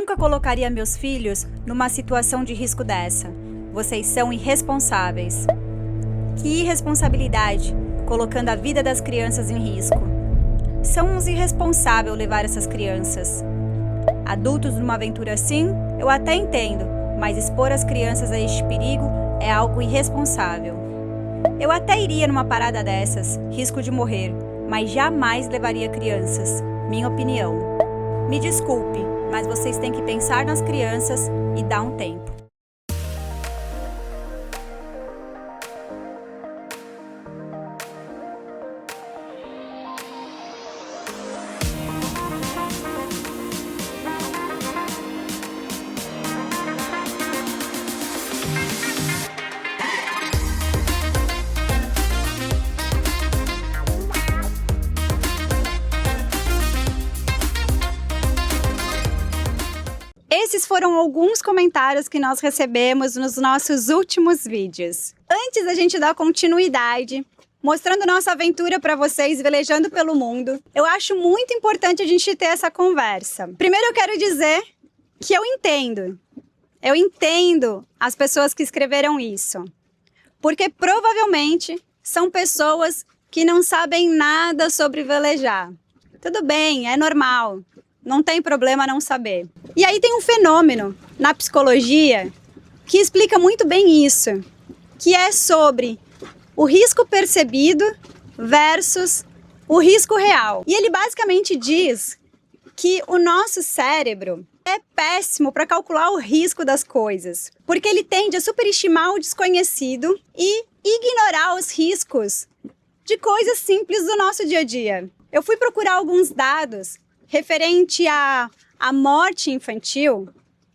nunca colocaria meus filhos numa situação de risco dessa. Vocês são irresponsáveis. Que irresponsabilidade, colocando a vida das crianças em risco. São uns irresponsáveis levar essas crianças. Adultos numa aventura assim, eu até entendo, mas expor as crianças a este perigo é algo irresponsável. Eu até iria numa parada dessas, risco de morrer, mas jamais levaria crianças, minha opinião. Me desculpe, mas vocês têm que pensar nas crianças e dar um tempo. Esses foram alguns comentários que nós recebemos nos nossos últimos vídeos. Antes da gente dar continuidade, mostrando nossa aventura para vocês velejando pelo mundo, eu acho muito importante a gente ter essa conversa. Primeiro eu quero dizer que eu entendo as pessoas que escreveram isso, porque provavelmente são pessoas que não sabem nada sobre velejar. Tudo bem, é normal. Não tem problema não saber. E aí tem um fenômeno na psicologia que explica muito bem isso, que é sobre o risco percebido versus o risco real. E ele basicamente diz que o nosso cérebro é péssimo para calcular o risco das coisas, porque ele tende a superestimar o desconhecido e ignorar os riscos de coisas simples do nosso dia a dia. Eu fui procurar alguns dados referente à morte infantil,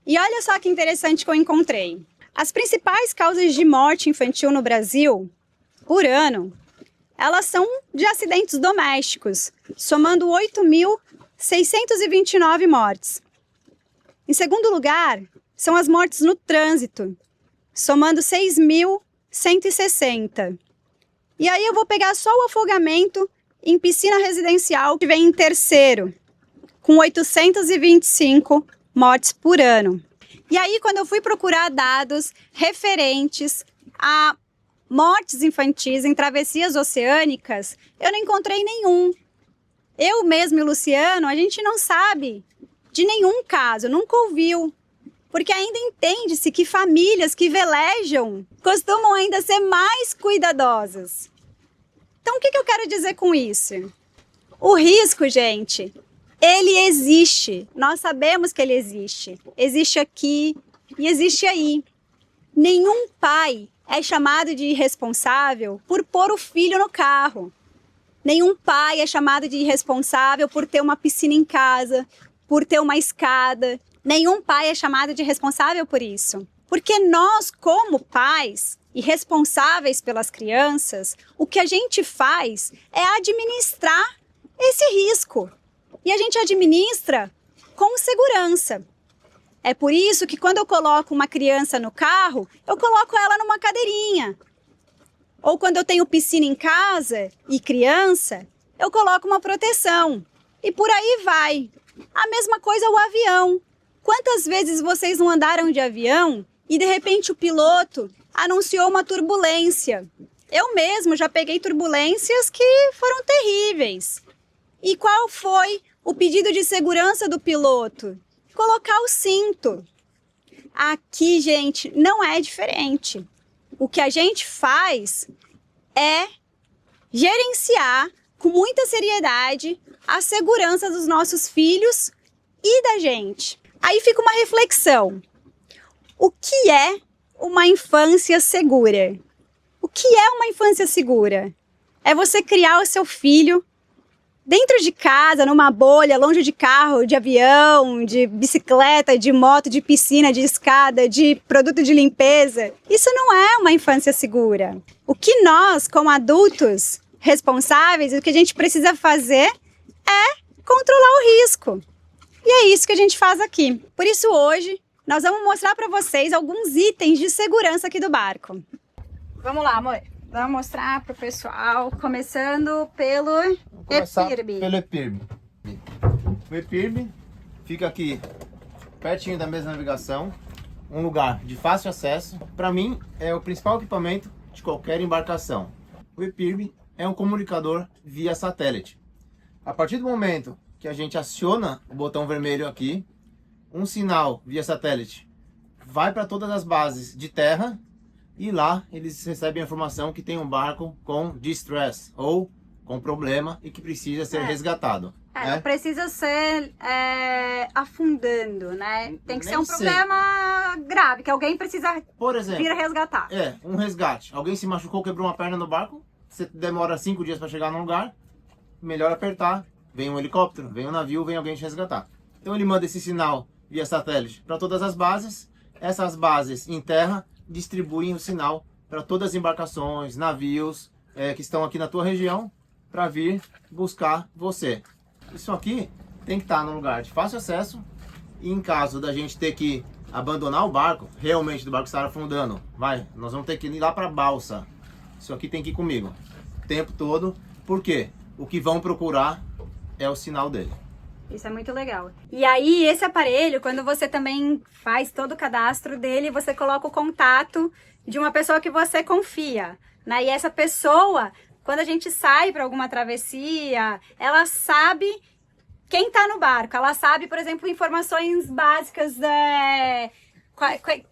e olha só que interessante que eu encontrei. As principais causas de morte infantil no Brasil, por ano, elas são de acidentes domésticos, somando 8.629 mortes. Em segundo lugar, são as mortes no trânsito, somando 6.160. E aí eu vou pegar só o afogamento em piscina residencial, que vem em terceiro, com 825 mortes por ano. E aí, quando eu fui procurar dados referentes a mortes infantis em travessias oceânicas, eu não encontrei nenhum. Eu mesmo e o Luciano, a gente não sabe de nenhum caso, nunca ouviu. Porque ainda entende-se que famílias que velejam costumam ainda ser mais cuidadosas. Então, o que eu quero dizer com isso? O risco, gente, ele existe, nós sabemos que ele existe. Existe aqui e existe aí. Nenhum pai é chamado de irresponsável por pôr o filho no carro. Nenhum pai é chamado de irresponsável por ter uma piscina em casa, por ter uma escada. Nenhum pai é chamado de irresponsável por isso. Porque nós, como pais e responsáveis pelas crianças, o que a gente faz é administrar esse risco. E a gente administra com segurança. É por isso que quando eu coloco uma criança no carro, eu coloco ela numa cadeirinha. Ou quando eu tenho piscina em casa e criança, eu coloco uma proteção. E por aí vai. A mesma coisa o avião. Quantas vezes vocês não andaram de avião e de repente o piloto anunciou uma turbulência? Eu mesmo já peguei turbulências que foram terríveis. E qual foi o pedido de segurança do piloto? Colocar o cinto. Aqui, gente, não é diferente. O que a gente faz é gerenciar com muita seriedade a segurança dos nossos filhos e da gente. Aí fica uma reflexão. O que é uma infância segura? O que é uma infância segura? É você criar o seu filho dentro de casa, numa bolha, longe de carro, de avião, de bicicleta, de moto, de piscina, de escada, de produto de limpeza. Isso não é uma infância segura. O que nós, como adultos responsáveis, o que a gente precisa fazer é controlar o risco. E é isso que a gente faz aqui. Por isso hoje nós vamos mostrar para vocês alguns itens de segurança aqui do barco. Vamos lá, amor. Vamos mostrar para o pessoal, começando pelo EPIRB. Pelo EPIRB. O EPIRB fica aqui pertinho da mesa de navegação, um lugar de fácil acesso. Para mim, é o principal equipamento de qualquer embarcação. O ePIRB é um comunicador via satélite. A partir do momento que a gente aciona o botão vermelho aqui, um sinal via satélite vai para todas as bases de terra e lá eles recebem a informação que tem um barco com distress ou com problema e que precisa ser resgatado. Não precisa ser afundando, né? Tem que ser um sei. problema grave, que alguém precisa Por exemplo, vir resgatar. um resgate. Alguém se machucou, quebrou uma perna no barco, você demora 5 dias para chegar no lugar, melhor apertar, vem um helicóptero, vem um navio, vem alguém te resgatar. Então ele manda esse sinal via satélite para todas as bases, essas bases em terra distribuem o sinal para todas as embarcações, navios que estão aqui na tua região para vir buscar você. Isso aqui tem que estar num lugar de fácil acesso e em caso da gente ter que abandonar o barco, realmente do barco estar afundando, nós vamos ter que ir lá para a balsa. Isso aqui tem que ir comigo o tempo todo, porque o que vão procurar é o sinal dele. Isso é muito legal. E aí, esse aparelho, quando você também faz todo o cadastro dele, você coloca o contato de uma pessoa que você confia, né? E essa pessoa, quando a gente sai para alguma travessia, ela sabe quem está no barco. Ela sabe, por exemplo, informações básicas,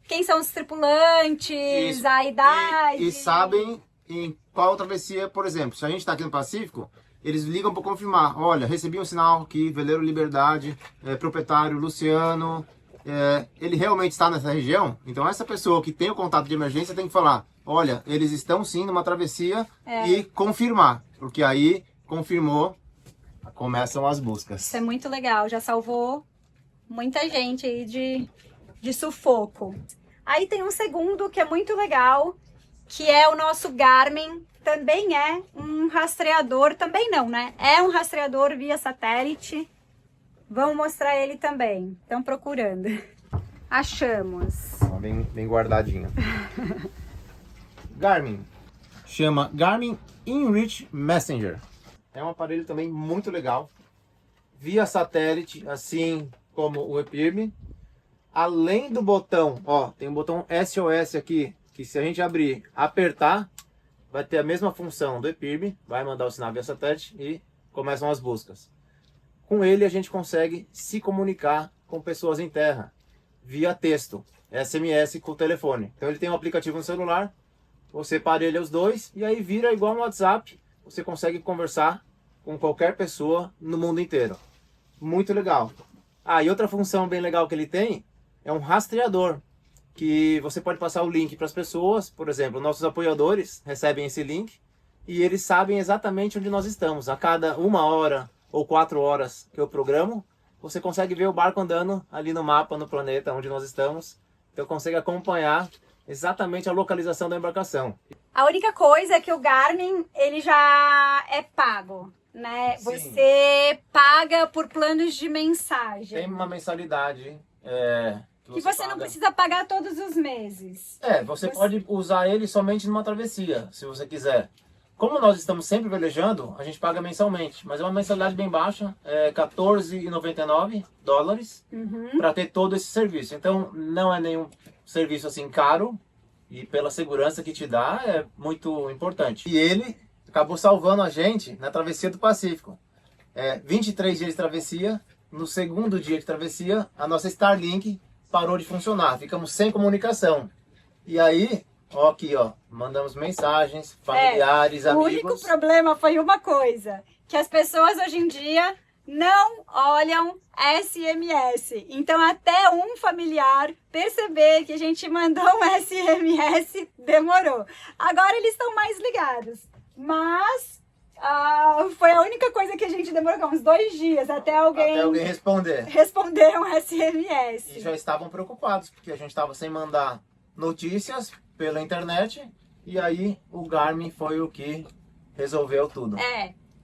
quem são os tripulantes, Isso. a idade. E sabem em qual travessia, por exemplo, se a gente está aqui no Pacífico, eles ligam para confirmar. Olha, recebi um sinal aqui, Veleiro Liberdade, proprietário Luciano, ele realmente está nessa região? Então essa pessoa que tem o contato de emergência tem que falar, olha, eles estão sim numa travessia e confirmar, porque aí confirmou, começam as buscas. Isso é muito legal, já salvou muita gente aí de sufoco. Aí tem um segundo que é muito legal, que é o nosso Garmin. Também é um rastreador, também não, né? É um rastreador via satélite. Vamos mostrar ele também. Estão procurando. Achamos. Bem guardadinho. Garmin. Chama Garmin InReach Messenger. É um aparelho também muito legal. Via satélite, assim como o ePIRB. Além do botão, tem um botão SOS aqui, que se a gente abrir, apertar, vai ter a mesma função do ePIRB, vai mandar o sinal via satélite e começam as buscas. Com ele a gente consegue se comunicar com pessoas em terra, via texto, SMS com o telefone. Então ele tem um aplicativo no celular, você parelha os dois e aí vira igual um WhatsApp, você consegue conversar com qualquer pessoa no mundo inteiro. Muito legal. E outra função bem legal que ele tem é um rastreador, que você pode passar o link para as pessoas, por exemplo, nossos apoiadores recebem esse link e eles sabem exatamente onde nós estamos. A cada 1 hora ou 4 horas que eu programo, você consegue ver o barco andando ali no mapa, no planeta onde nós estamos. Então consegue acompanhar exatamente a localização da embarcação. A única coisa é que o Garmin, ele já é pago, né? Sim. Você paga por planos de mensagem. Tem uma mensalidade que você não precisa pagar todos os meses. Você pode usar ele somente numa travessia, se você quiser. Como nós estamos sempre velejando, a gente paga mensalmente, mas é uma mensalidade bem baixa, $14,99 para ter todo esse serviço. Então não é nenhum serviço assim caro e pela segurança que te dá é muito importante. E ele acabou salvando a gente na travessia do Pacífico. 23 dias de travessia, no segundo dia de travessia, a nossa Starlink parou de funcionar, ficamos sem comunicação. E aí, aqui, mandamos mensagens, familiares, amigos. O único problema foi uma coisa, que as pessoas hoje em dia não olham SMS. Então, até um familiar perceber que a gente mandou um SMS, demorou. Agora eles estão mais ligados, mas foi a única coisa que a gente demorou uns 2 dias até alguém responder um SMS. E já estavam preocupados, porque a gente estava sem mandar notícias pela internet, e aí o Garmin foi o que resolveu tudo.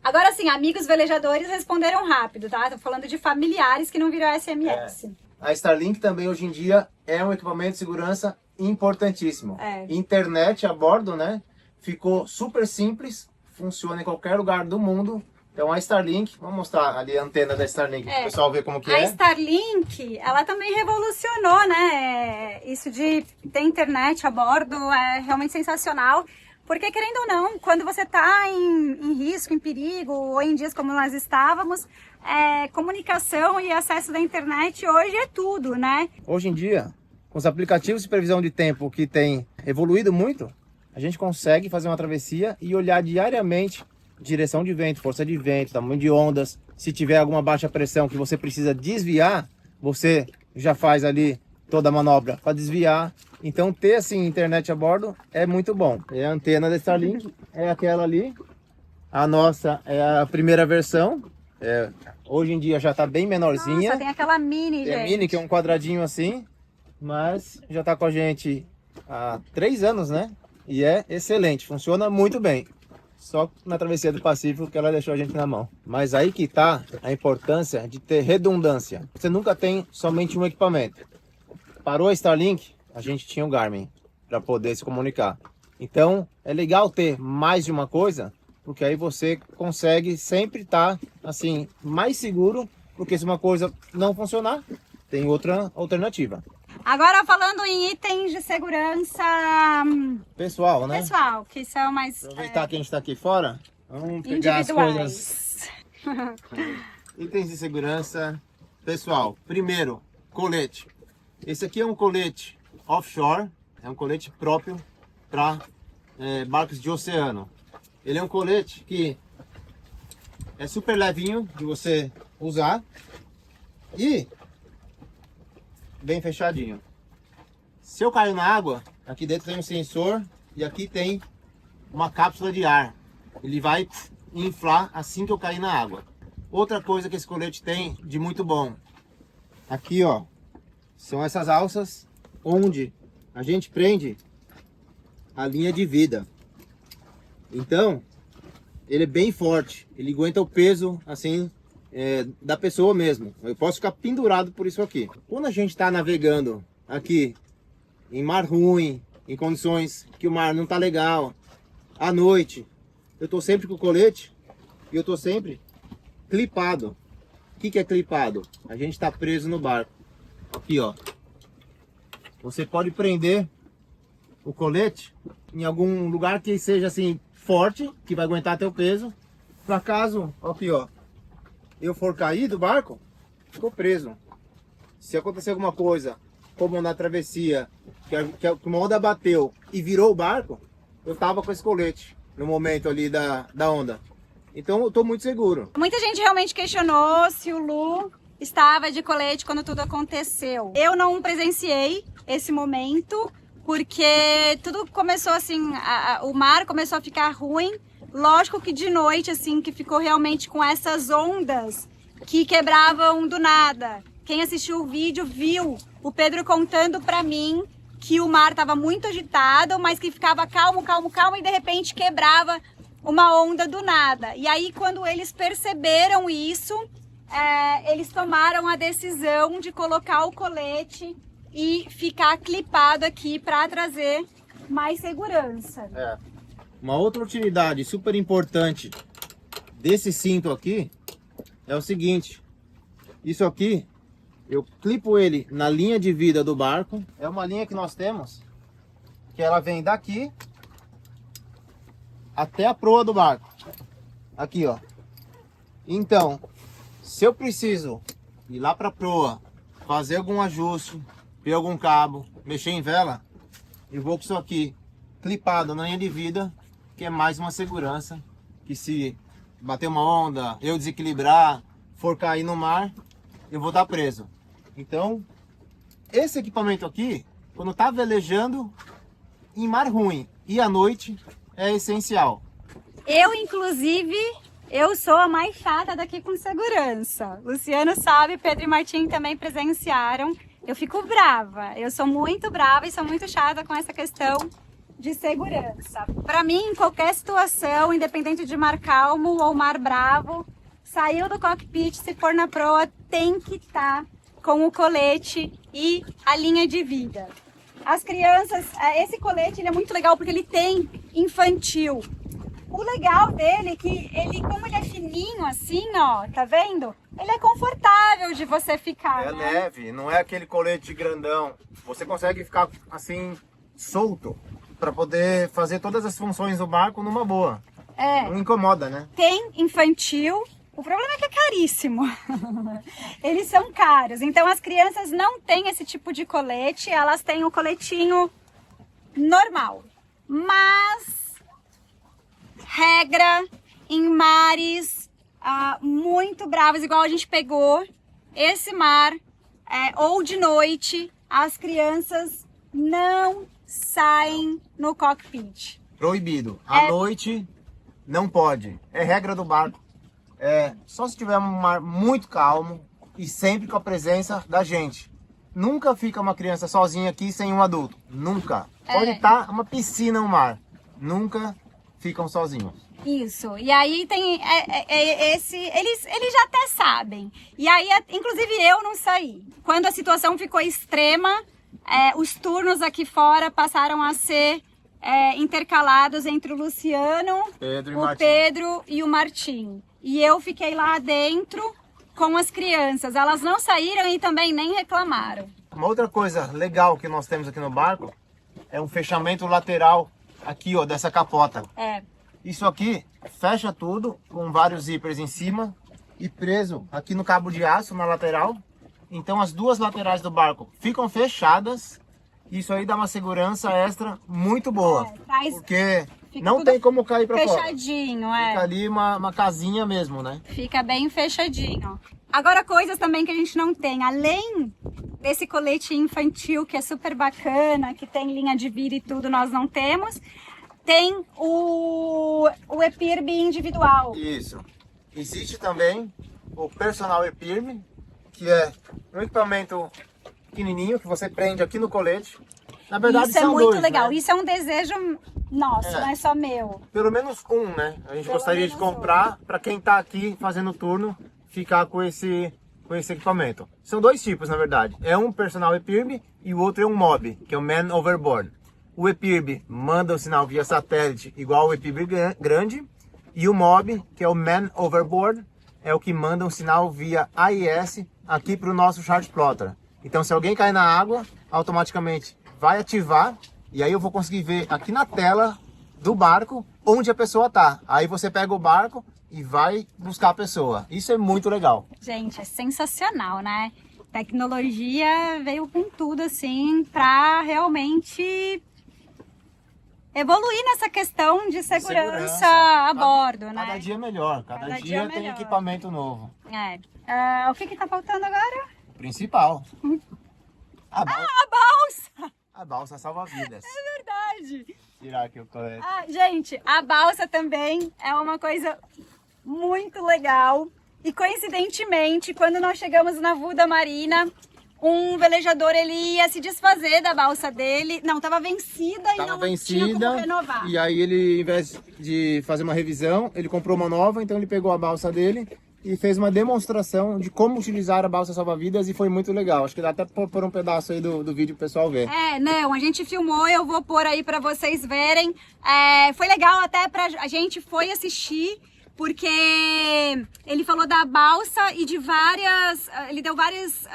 Agora sim, amigos velejadores responderam rápido, tá? Tô falando de familiares que não viram SMS. A Starlink também hoje em dia é um equipamento de segurança importantíssimo. Internet a bordo, né? Ficou super simples, funciona em qualquer lugar do mundo, Então a Starlink, vamos mostrar ali a antena da Starlink para o pessoal ver como que a é. A Starlink, ela também revolucionou, né? Isso de ter internet a bordo é realmente sensacional. Porque, querendo ou não, quando você está em risco, em perigo, ou em dias como nós estávamos, comunicação e acesso da internet hoje é tudo, né? Hoje em dia, com os aplicativos de previsão de tempo que tem evoluído muito, a gente consegue fazer uma travessia e olhar diariamente direção de vento, força de vento, tamanho de ondas. Se tiver alguma baixa pressão que você precisa desviar, você já faz ali toda a manobra para desviar. Então ter assim internet a bordo é muito bom. É a antena da Starlink, é aquela ali. A nossa é a primeira versão. Hoje em dia já está bem menorzinha. Nossa, tem aquela mini, tem gente. A mini, que é um quadradinho assim, mas já está com a gente há 3 anos, né? E é excelente, funciona muito bem. Só na travessia do Pacífico que ela deixou a gente na mão. Mas aí que está a importância de ter redundância. Você nunca tem somente um equipamento. Parou a Starlink, a gente tinha o Garmin para poder se comunicar. Então é legal ter mais de uma coisa, porque aí você consegue sempre estar assim mais seguro, porque se uma coisa não funcionar, tem outra alternativa. Agora falando em itens de segurança pessoal, né? Pessoal, que são mais aproveitar que a gente está aqui fora, vamos pegar as coisas. Itens de segurança pessoal. Primeiro, colete. Esse aqui é um colete offshore, é um colete próprio para barcos de oceano. Ele é um colete que é super levinho de você usar e bem fechadinho. Se eu cair na água, aqui dentro tem um sensor e aqui tem uma cápsula de ar. Ele vai inflar assim que eu cair na água. Outra coisa que esse colete tem de muito bom, aqui ó, são essas alças onde a gente prende a linha de vida. Então, ele é bem forte, ele aguenta o peso assim da pessoa mesmo. Eu posso ficar pendurado por isso aqui. Quando a gente está navegando aqui em mar ruim, em condições que o mar não tá legal, à noite, eu tô sempre com o colete e eu tô sempre clipado. O que é clipado? A gente está preso no barco. Aqui ó, você pode prender o colete em algum lugar que seja assim forte, que vai aguentar teu peso. Para caso, aqui ó, eu for cair do barco, ficou preso. Se acontecer alguma coisa, como na travessia, que uma onda bateu e virou o barco, eu tava com esse colete no momento ali da onda. Então eu tô muito seguro. Muita gente realmente questionou se o Lu estava de colete quando tudo aconteceu. Eu não presenciei esse momento, porque tudo começou assim, o mar começou a ficar ruim. Lógico que de noite, assim, que ficou realmente com essas ondas que quebravam do nada. Quem assistiu o vídeo viu o Pedro contando pra mim que o mar estava muito agitado, mas que ficava calmo, calmo, calmo e de repente quebrava uma onda do nada. E aí quando eles perceberam isso, eles tomaram a decisão de colocar o colete e ficar clipado aqui para trazer mais segurança. Uma outra utilidade super importante desse cinto aqui é o seguinte: isso aqui eu clipo ele na linha de vida do barco. É uma linha que nós temos que ela vem daqui até a proa do barco. Aqui ó. Então, se eu preciso ir lá para a proa, fazer algum ajuste, ver algum cabo, mexer em vela, eu vou com isso aqui clipado na linha de vida, que é mais uma segurança, que se bater uma onda, eu desequilibrar, for cair no mar, eu vou estar preso. Então, esse equipamento aqui, quando tá velejando em mar ruim e à noite, é essencial. Eu, inclusive, eu sou a mais chata daqui com segurança. Luciano sabe, Pedro e Martim também presenciaram. Eu fico brava, eu sou muito brava e sou muito chata com essa questão de segurança. Para mim, em qualquer situação, independente de mar calmo ou mar bravo, saiu do cockpit, se for na proa, tem que estar com o colete e a linha de vida. As crianças, esse colete ele é muito legal porque ele tem infantil. O legal dele é que ele, como ele é fininho assim, ó, tá vendo? Ele é confortável de você ficar, É né? leve, não é aquele colete grandão. Você consegue ficar assim, solto, para poder fazer todas as funções do barco numa boa. É. Não incomoda, né? Tem infantil, o problema é que é caríssimo. Eles são caros, então as crianças não têm esse tipo de colete, elas têm o coletinho normal. Mas, regra, em mares muito bravos, igual a gente pegou, esse mar, ou de noite, as crianças não saem no cockpit. Proibido. À noite não pode. É regra do barco. Só se tiver um mar muito calmo e sempre com a presença da gente. Nunca fica uma criança sozinha aqui sem um adulto. Nunca. Pode estar uma piscina no mar. Nunca ficam sozinhos. Isso. E aí tem eles já até sabem. E aí, inclusive eu não saí. Quando a situação ficou extrema, os turnos aqui fora passaram a ser intercalados entre o Luciano, Pedro e o Martim. E eu fiquei lá dentro com as crianças. Elas não saíram e também nem reclamaram. Uma outra coisa legal que nós temos aqui no barco é um fechamento lateral aqui, ó, dessa capota. Isso aqui fecha tudo com vários zíperes em cima e preso aqui no cabo de aço na lateral. Então as duas laterais do barco ficam fechadas. Isso aí dá uma segurança extra muito boa, porque não tem como cair para fora. Fechadinho, Fica ali uma casinha mesmo, né? Fica bem fechadinho. Agora, coisas também que a gente não tem, além desse colete infantil, que é super bacana, que tem linha de vira e tudo, nós não temos, tem o EPIRB individual. Isso. Existe também o Personal EPIRB, que é um equipamento pequenininho que você prende aqui no colete. Na verdade, isso é são muito dois, legal. né? Isso é um desejo nosso, não é só meu. Pelo menos um, né? A gente gostaria de comprar para quem está aqui fazendo turno ficar com esse equipamento. São dois tipos, na verdade. É um Personal EPIRB e o outro é um MOB, que é o Man Overboard. O EPIRB manda o sinal via satélite igual o EPIRB grande, e o MOB, que é o Man Overboard, é o que manda um sinal via AIS aqui para o nosso chart plotter. Então, se alguém cair na água, automaticamente vai ativar, e aí eu vou conseguir ver aqui na tela do barco onde a pessoa tá. Aí você pega o barco e vai buscar a pessoa. Isso é muito legal. Gente, é sensacional, né? Tecnologia veio com tudo, assim, para realmente evoluir nessa questão de segurança a bordo, né? Cada dia melhor, cada dia tem equipamento novo. O que tá faltando agora? O principal. A balsa. A balsa! A balsa salva vidas. É verdade. Tirar aqui o colete. Gente, a balsa também é uma coisa muito legal. E coincidentemente, quando nós chegamos na Vuda Marina, um velejador, ele ia se desfazer da balsa dele. Não, estava vencida e não tinha como renovar. E aí ele, em vez de fazer uma revisão, ele comprou uma nova, então ele pegou a balsa dele e fez uma demonstração de como utilizar a balsa salva-vidas e foi muito legal. Acho que dá até pra pôr um pedaço aí do vídeo pro pessoal ver. Não, a gente filmou, eu vou pôr aí pra vocês verem. Foi legal até a gente foi assistir, porque ele falou da balsa e de várias, ele deu várias,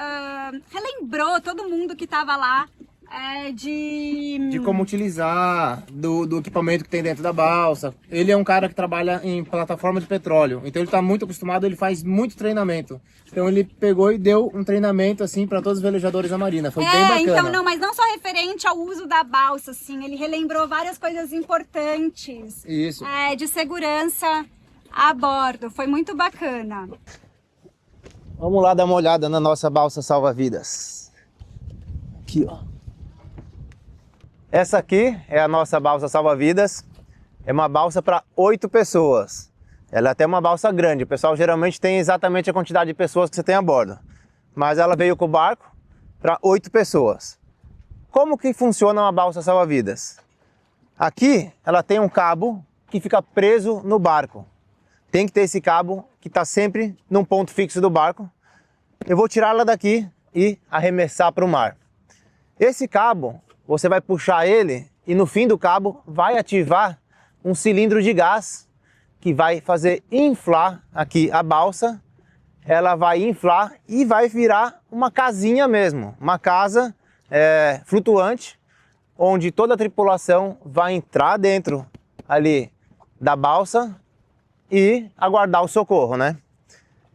relembrou todo mundo que tava lá. De como utilizar do equipamento que tem dentro da balsa. Ele é um cara que trabalha em plataforma de petróleo, então ele está muito acostumado, ele faz muito treinamento. Então ele pegou e deu um treinamento assim para todos os velejadores da Marina. Foi bem bacana. Então não, mas não só referente ao uso da balsa, assim, ele relembrou várias coisas importantes. Isso. De segurança a bordo. Foi muito bacana. Vamos lá dar uma olhada na nossa balsa salva-vidas. Aqui, ó. Essa aqui é a nossa balsa salva-vidas. É uma balsa para 8 pessoas. Ela é até uma balsa grande. O pessoal geralmente tem exatamente a quantidade de pessoas que você tem a bordo. Mas ela veio com o barco para 8 pessoas. Como que funciona uma balsa salva-vidas? Aqui ela tem um cabo que fica preso no barco. Tem que ter esse cabo que está sempre num ponto fixo do barco. Eu vou tirá-la daqui e arremessar para o mar. Esse cabo, você vai puxar ele e no fim do cabo vai ativar um cilindro de gás que vai fazer inflar aqui a balsa. Ela vai inflar e vai virar uma casinha mesmo, uma casa flutuante, onde toda a tripulação vai entrar dentro ali da balsa e aguardar o socorro, né?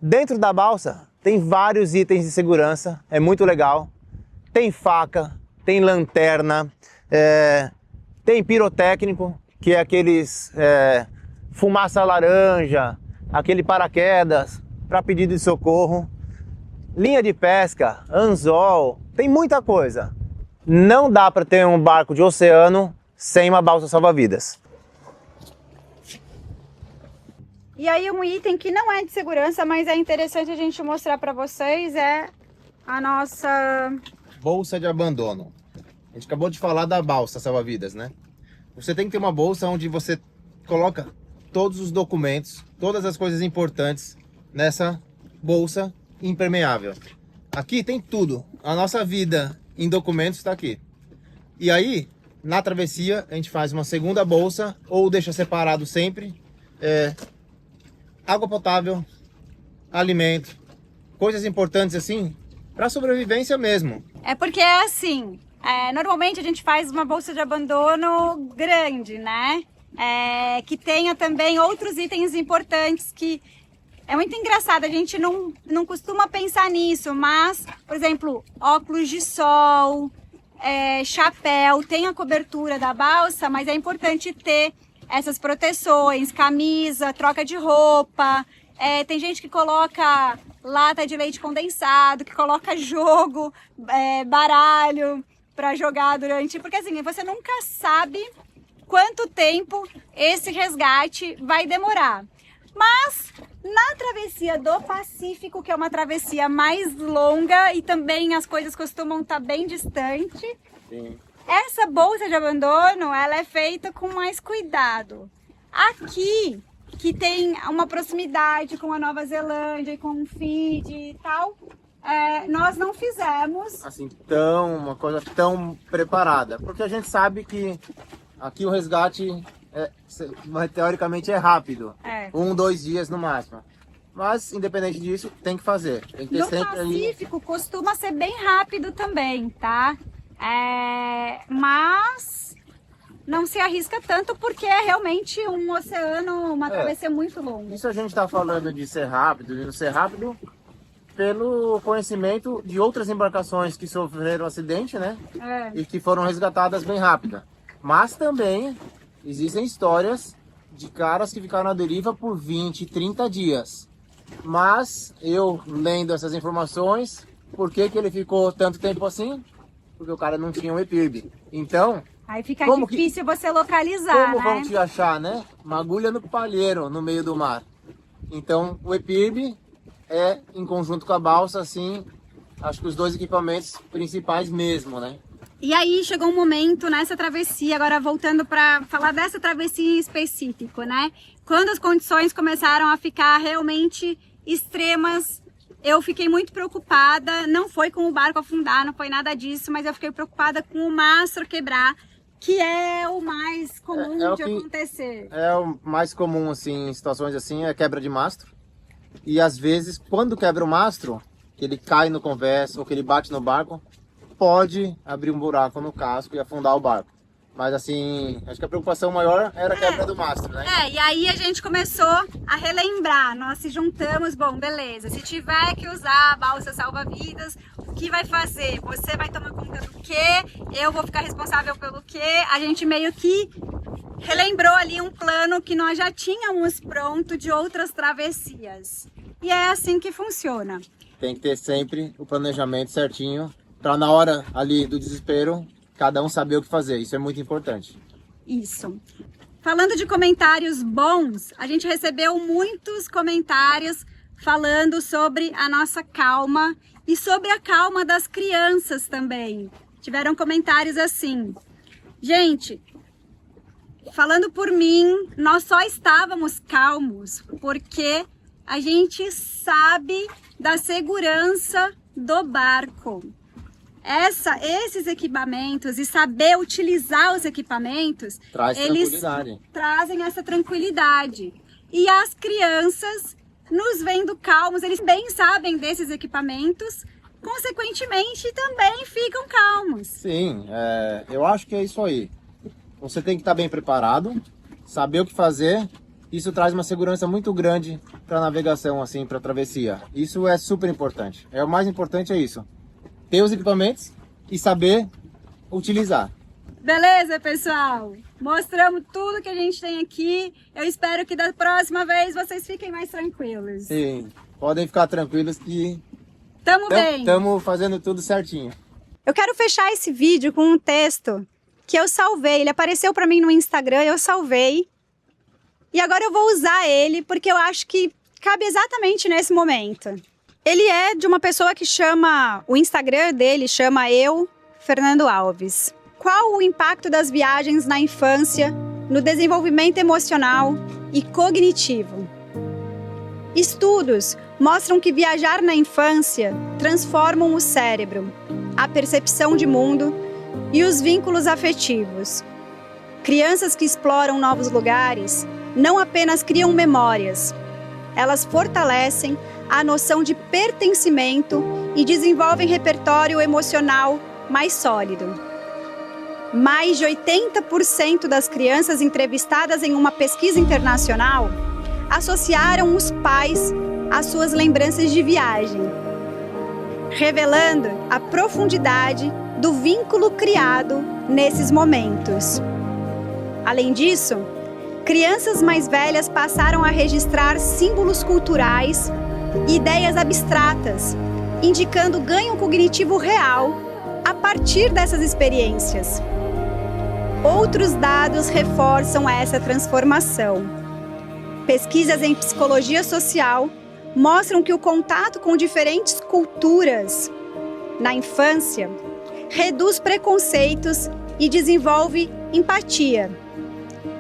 Dentro da balsa tem vários itens de segurança, é muito legal. Tem faca, tem lanterna, tem pirotécnico, que é aqueles fumaça laranja, aquele paraquedas para pedido de socorro, linha de pesca, anzol, tem muita coisa. Não dá para ter um barco de oceano sem uma balsa salva-vidas. E aí um item que não é de segurança, mas é interessante a gente mostrar para vocês, é a nossa bolsa de abandono. A gente acabou de falar da balsa salva-vidas, né? Você tem que ter uma bolsa onde você coloca todos os documentos, todas as coisas importantes nessa bolsa impermeável. Aqui tem tudo. A nossa vida em documentos está aqui. E aí, na travessia, a gente faz uma segunda bolsa ou deixa separado sempre água potável, alimento, coisas importantes assim, para sobrevivência mesmo. É porque é assim, normalmente a gente faz uma bolsa de abandono grande, né? Que tenha também outros itens importantes que... É muito engraçado, a gente não costuma pensar nisso, mas, por exemplo, óculos de sol, chapéu, tem a cobertura da balsa, mas é importante ter essas proteções, camisa, troca de roupa, tem gente que coloca lata de leite condensado, que coloca jogo, baralho para jogar durante... Porque assim, você nunca sabe quanto tempo esse resgate vai demorar. Mas na travessia do Pacífico, que é uma travessia mais longa e também as coisas costumam estar bem distantes, sim, essa bolsa de abandono ela é feita com mais cuidado. Aqui, que tem uma proximidade com a Nova Zelândia e com o Fiji e tal, nós não fizemos assim, uma coisa tão preparada, porque a gente sabe que aqui o resgate teoricamente é rápido, 1-2 dias no máximo, mas independente disso tem que fazer, tem que ter no sempre Pacífico ali... costuma ser bem rápido também, tá? Mas não se arrisca tanto porque é realmente um oceano, uma travessia muito longa. Isso a gente está falando de ser rápido, de não ser rápido, pelo conhecimento de outras embarcações que sofreram acidente, né? E que foram resgatadas bem rápido. Mas também existem histórias de caras que ficaram na deriva por 20, 30 dias. Mas eu, lendo essas informações, por que ele ficou tanto tempo assim? Porque o cara não tinha um EPIRB. Então... Aí fica difícil você localizar, como né? vão te achar, né? Uma agulha no palheiro, no meio do mar. Então, o EPIRB em conjunto com a balsa, assim, acho que os dois equipamentos principais mesmo, né? E aí chegou um momento nessa travessia, agora voltando para falar dessa travessia em específico, né? Quando as condições começaram a ficar realmente extremas, eu fiquei muito preocupada. Não foi com o barco afundar, não foi nada disso, mas eu fiquei preocupada com o mastro quebrar, que é o mais comum de acontecer. É o mais comum, assim, em situações assim, é quebra de mastro. E às vezes, quando quebra o mastro, que ele cai no convés ou que ele bate no barco, pode abrir um buraco no casco e afundar o barco. Mas assim, acho que a preocupação maior era a quebra do mastro, né? E aí a gente começou a relembrar, nós se juntamos, bom, beleza, se tiver que usar a balsa salva-vidas, o que vai fazer? Você vai tomar conta do quê? Eu vou ficar responsável pelo quê? A gente meio que relembrou ali um plano que nós já tínhamos pronto de outras travessias. E é assim que funciona. Tem que ter sempre o planejamento certinho, para na hora ali do desespero, cada um saber o que fazer. Isso é muito importante. Isso. Falando de comentários bons, a gente recebeu muitos comentários falando sobre a nossa calma e sobre a calma das crianças também. Tiveram comentários assim: gente, falando por mim, nós só estávamos calmos porque a gente sabe da segurança do barco. Esses equipamentos e saber utilizar os equipamentos, eles trazem essa tranquilidade. E as crianças, nos vendo calmos, eles bem sabem desses equipamentos, consequentemente também ficam calmos. Sim, eu acho que é isso aí. Você tem que estar bem preparado, saber o que fazer. Isso traz uma segurança muito grande para navegação, assim, para travessia. Isso é super importante. O mais importante é isso: ter os equipamentos e saber utilizar. Beleza, pessoal? Mostramos tudo que a gente tem aqui. Eu espero que da próxima vez vocês fiquem mais tranquilos. Sim, podem ficar tranquilos que Tamo bem. estamos fazendo tudo certinho. Eu quero fechar esse vídeo com um texto que eu salvei. Ele apareceu para mim no Instagram, eu salvei. E agora eu vou usar ele porque eu acho que cabe exatamente nesse momento. Ele é de uma pessoa que chama... O Instagram dele chama Eu, Fernando Alves. Qual o impacto das viagens na infância, no desenvolvimento emocional e cognitivo? Estudos mostram que viajar na infância transformam o cérebro, a percepção de mundo e os vínculos afetivos. Crianças que exploram novos lugares não apenas criam memórias, elas fortalecem a noção de pertencimento e desenvolvem repertório emocional mais sólido. Mais de 80% das crianças entrevistadas em uma pesquisa internacional associaram os pais às suas lembranças de viagem, revelando a profundidade do vínculo criado nesses momentos. Além disso, crianças mais velhas passaram a registrar símbolos culturais e ideias abstratas, indicando ganho cognitivo real a partir dessas experiências. Outros dados reforçam essa transformação. Pesquisas em psicologia social mostram que o contato com diferentes culturas na infância reduz preconceitos e desenvolve empatia.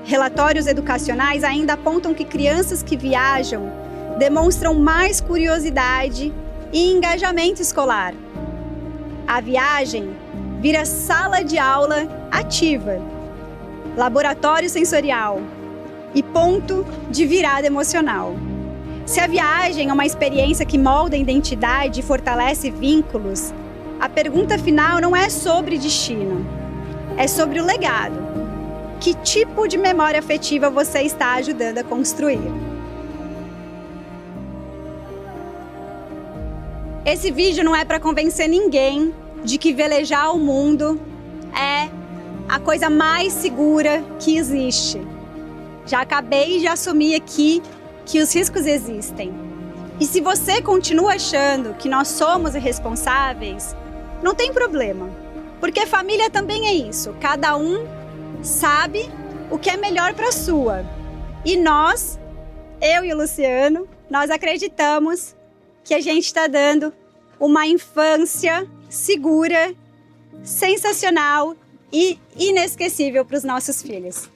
Relatórios educacionais ainda apontam que crianças que viajam demonstram mais curiosidade e engajamento escolar. A viagem vira sala de aula ativa, laboratório sensorial e ponto de virada emocional. Se a viagem é uma experiência que molda a identidade e fortalece vínculos, a pergunta final não é sobre destino, é sobre o legado. Que tipo de memória afetiva você está ajudando a construir? Esse vídeo não é para convencer ninguém de que velejar o mundo é a coisa mais segura que existe. Já acabei de assumir aqui que os riscos existem. E se você continua achando que nós somos irresponsáveis, não tem problema, porque família também é isso. Cada um sabe o que é melhor para a sua. E nós, eu e o Luciano, nós acreditamos que a gente está dando uma infância segura, sensacional e inesquecível para os nossos filhos.